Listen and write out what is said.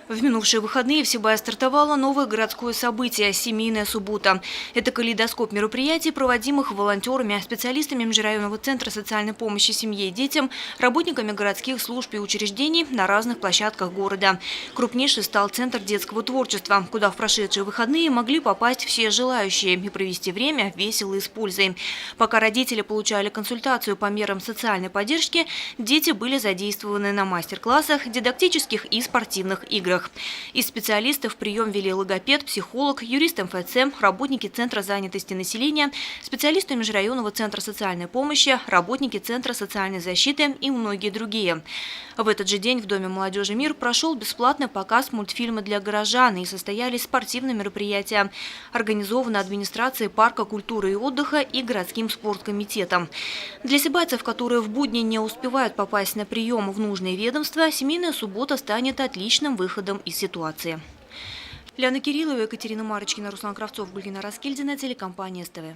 В минувшие выходные в Сибае стартовало новое городское событие – «Семейная суббота». Это калейдоскоп мероприятий, проводимых волонтерами, специалистами межрайонного центра социальной помощи семье и детям, работниками городских служб и учреждений на разных площадках города. Крупнейший стал Центр детского творчества, куда в прошедшие выходные могли попасть все желающие и провести время весело и с пользой. Пока родители получали консультацию по мерам социальной поддержки, дети были задействованы на мастер-классах, дидактических и спортивных играх. Из специалистов прием вели логопед, психолог, юрист МФЦ, работники Центра занятости населения, специалисты межрайонного центра социальной помощи, работники Центра социальной защиты и многие другие. В этот же день в Доме молодежи «Мир» прошел бесплатный показ мультфильма для горожан и состоялись спортивные мероприятия, организованные администрацией парка культуры и отдыха и городским спорткомитетом. Для сибайцев, которые в будни не успевают попасть на прием в нужные ведомства, семейная суббота станет отличным выходом из ситуации. Лена Кириллова, Екатерина Марочкина, Руслан Кравцов, Гульгина Раскильдина, телекомпания СТВ.